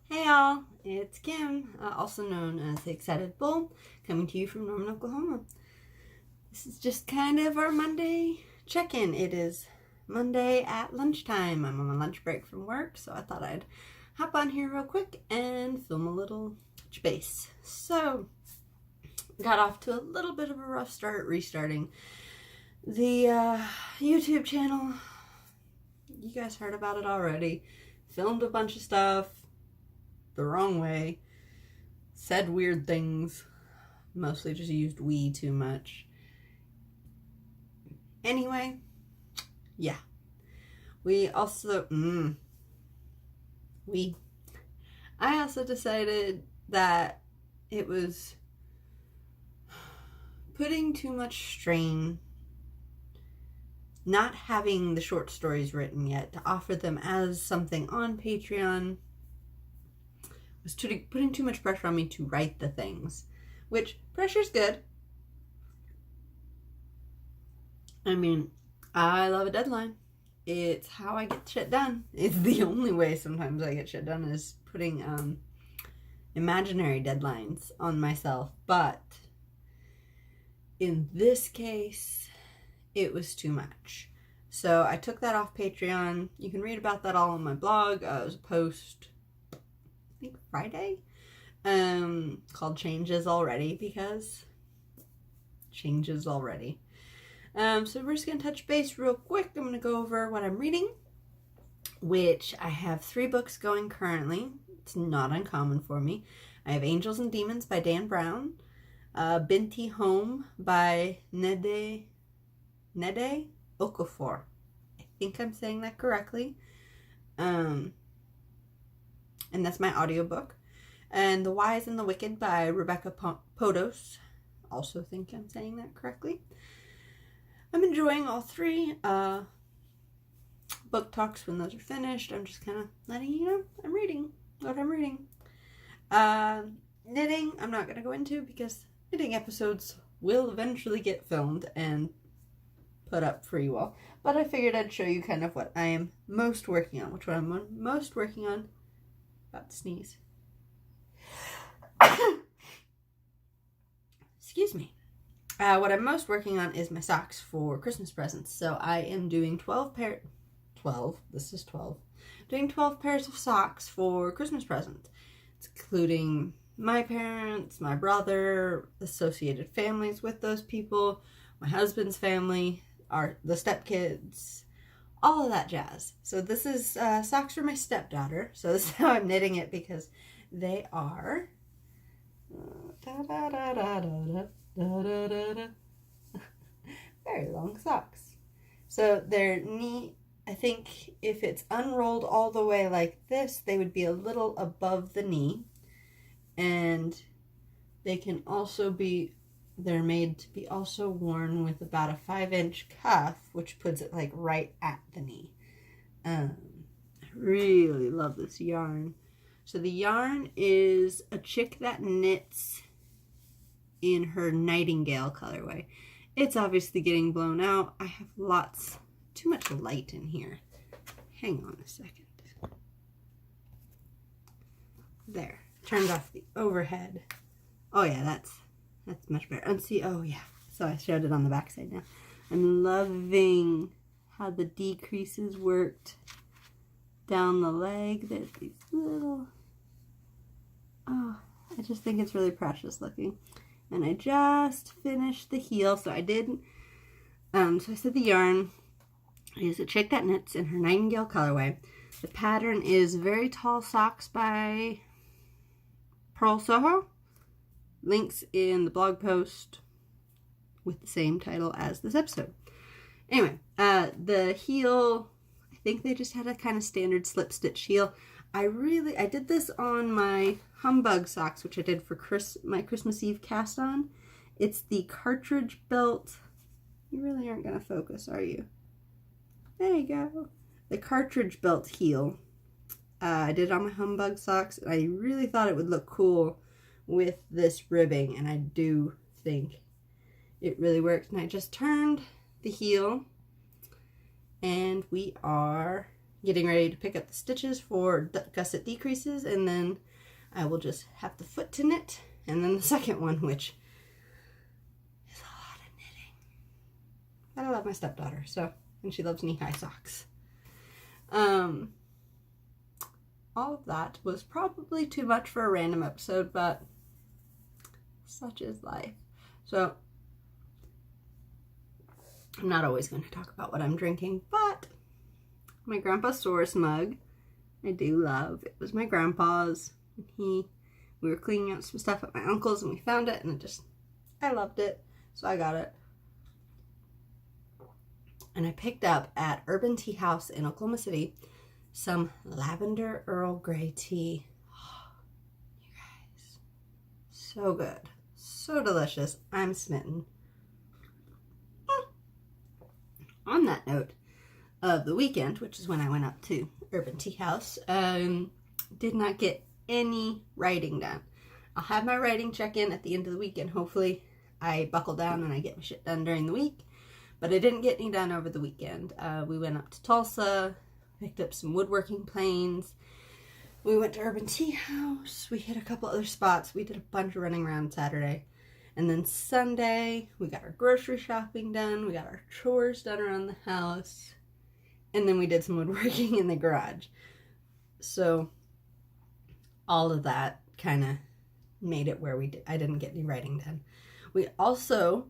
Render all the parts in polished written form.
Hey y'all, it's Kim, also known as the Excited Bull, coming to you from Norman, Oklahoma. This is just kind of our Monday check-in. It is Monday at lunchtime. I'm on my lunch break from work, so I thought I'd hop on here real quick and film a little touch base. So, got off to a little bit of a rough start restarting the YouTube channel. You guys heard about it already. Filmed a bunch of stuff the wrong way, said weird things, mostly just used we too much. Anyway, yeah. I also decided that it was putting too much strain not having the short stories written yet to offer them as something on Patreon. Was putting too much pressure on me to write the things, which pressure's good. I mean, I love a deadline. It's how I get shit done. It's the only way sometimes I get shit done is putting imaginary deadlines on myself. But in this case, it was too much. So I took that off Patreon. You can read about that all on my blog. It was a post, I think Friday, called Changes Already, because changes already. So we're just going to touch base real quick. I'm going to go over what I'm reading, which I have 3 books going currently. It's not uncommon for me. I have Angels and Demons by Dan Brown, Binti Home by Nnedi Okorafor. I think I'm saying that correctly. And that's my audiobook. And The Wise and the Wicked by Rebecca Podos. Also think I'm saying that correctly. I'm enjoying all 3. Book talks when those are finished. I'm just kind of letting you know I'm reading what I'm reading. Knitting, I'm not going to go into because knitting episodes will eventually get filmed and put up for you all. But I figured I'd show you kind of what I am most working on. Which one I'm most working on. About to sneeze. Excuse me. What I'm most working on is my socks for Christmas presents. So I am doing 12. Doing 12 pairs of socks for Christmas presents. It's including my parents, my brother, associated families with those people, my husband's family, the stepkids, all of that jazz. So this is socks for my stepdaughter. So this is how I'm knitting it, because they are very long socks. So they're neat. I think if it's unrolled all the way like this, they would be a little above the knee. And they can also be, they're made to be also worn with about a 5-inch cuff, which puts it like right at the knee. I really love this yarn. So the yarn is A Chick That Knits in her Nightingale colorway. It's obviously getting blown out. I have too much light in here. Hang on a second. There. Turned off the overhead. Oh yeah, that's much better. And see, oh yeah. So I showed it on the back side now. I'm loving how the decreases worked down the leg. There's these little, I just think it's really precious looking. And I just finished the heel. So I did, so I said the yarn is A Chick That Knits in her Nightingale colorway. The pattern is Very Tall Socks by Pearl Soho. Links in the blog post with the same title as this episode. Anyway, the heel, I think they just had a kind of standard slip stitch heel. I did this on my Humbug socks, which I did for my Christmas Eve cast on. It's the cartridge belt. You really aren't going to focus, are you? There you go. The cartridge belt heel. I did it on my Humbug socks, and I really thought it would look cool with this ribbing, and I do think it really worked. And I just turned the heel, and we are getting ready to pick up the stitches for gusset decreases, and then I will just have the foot to knit, and then the second one, which is a lot of knitting. But I love my stepdaughter, so, and she loves knee-high socks. All of that was probably too much for a random episode, but such is life. So, I'm not always going to talk about what I'm drinking, but my grandpa's Source mug, I do love. It was my grandpa's. We were cleaning out some stuff at my uncle's and we found it, and I loved it, so I got it. And I picked up at Urban Tea House in Oklahoma City some lavender Earl Grey tea. Oh, you guys, so good, so delicious. I'm smitten. On that note of the weekend, which is when I went up to Urban Tea House, did not get any writing done. I'll have my writing check-in at the end of the weekend. Hopefully I buckle down and I get my shit done during the week, but I didn't get any done over the weekend. We went up to Tulsa, picked up some woodworking planes. We went to Urban Tea House. We hit a couple other spots. We did a bunch of running around Saturday. And then Sunday, we got our grocery shopping done. We got our chores done around the house. And then we did some woodworking in the garage. So all of that kind of made it where I didn't get any writing done. We also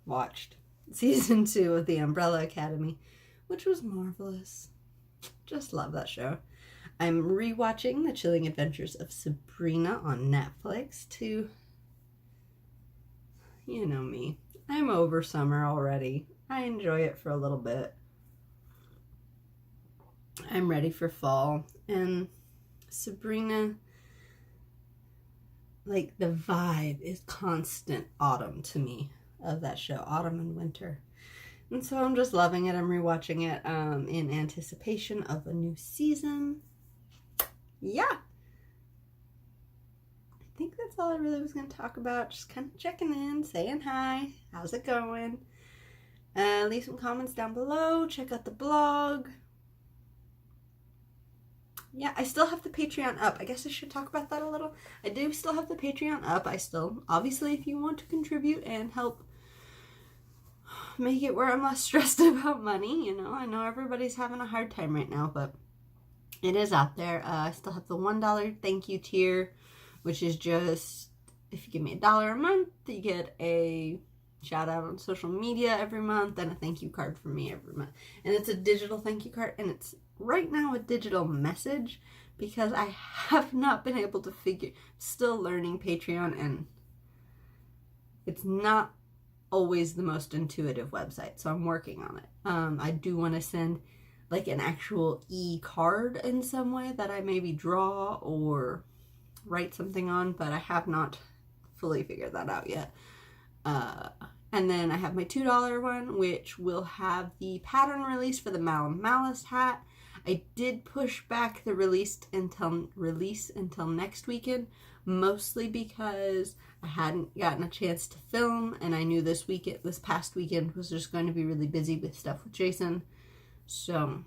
watched season 2 of The Umbrella Academy, which was marvelous. Just love that show. I'm rewatching The Chilling Adventures of Sabrina on Netflix to, you know me, I'm over summer already. I enjoy it for a little bit. I'm ready for fall, and Sabrina, like, the vibe is constant autumn to me of that show, autumn and winter. And so I'm just loving it. I'm rewatching it in anticipation of a new season. Yeah. I think that's all I really was going to talk about. Just kind of checking in, saying hi. How's it going? Leave some comments down below. Check out the blog. Yeah, I still have the Patreon up. I guess I should talk about that a little. I do still have the Patreon up. Obviously, if you want to contribute and help make it where I'm less stressed about money, you know, I know everybody's having a hard time right now, but it is out there. I still have the $1 thank you tier, which is just, if you give me $1 a month, you get a shout out on social media every month and a thank you card from me every month. And it's a digital thank you card, and it's right now a digital message because I have not been able to still learning Patreon, and it's not always the most intuitive website, so I'm working on it. I do want to send like an actual e-card in some way that I maybe draw or write something on, but I have not fully figured that out yet. And then I have my $2 one, which will have the pattern release for the Malum Malice hat. I did push back the release until next weekend, mostly because I hadn't gotten a chance to film, and I knew this past weekend was just going to be really busy with stuff with Jason. So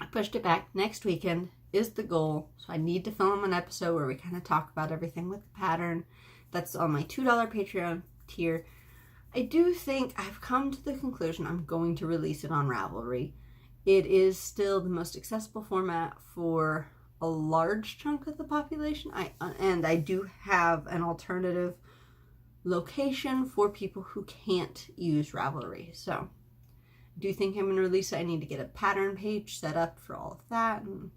I pushed it back. Next weekend is the goal. So I need to film an episode where we kind of talk about everything with the pattern. That's on my $2 Patreon tier. I do think I've come to the conclusion I'm going to release it on Ravelry. It is still the most accessible format for a large chunk of the population. And I do have an alternative location for people who can't use Ravelry. So I do think I'm going to release it. I need to get a pattern page set up for all of that and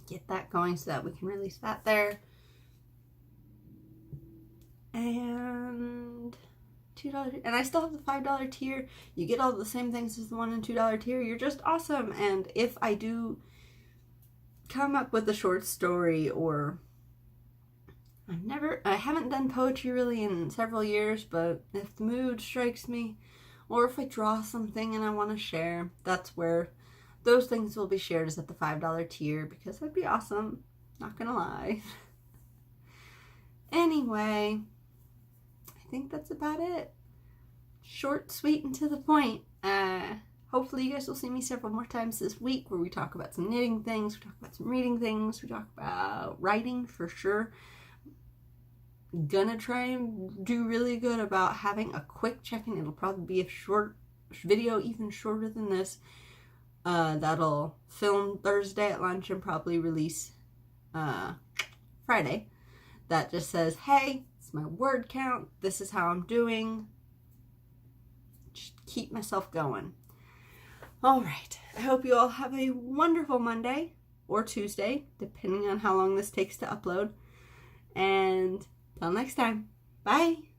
get that going so that we can release that there. And $2, and I still have the $5 tier. You get all the same things as the $1 and $2 tier. You're just awesome. And if I do come up with a short story, or I haven't done poetry really in several years, but if the mood strikes me, or if I draw something and I want to share, that's where those things will be shared, is at the $5 tier, because that'd be awesome. Not gonna lie. Anyway, I think that's about it. Short, sweet, and to the point. hopefully you guys will see me several more times this week where we talk about some knitting things, we talk about some reading things, we talk about writing for sure. Gonna try and do really good about having a quick check-in. It'll probably be a short video, even shorter than this. That'll film Thursday at lunch and probably release Friday. That just says, hey, it's my word count. This is how I'm doing. Just keep myself going. All right. I hope you all have a wonderful Monday or Tuesday, depending on how long this takes to upload. And till next time. Bye.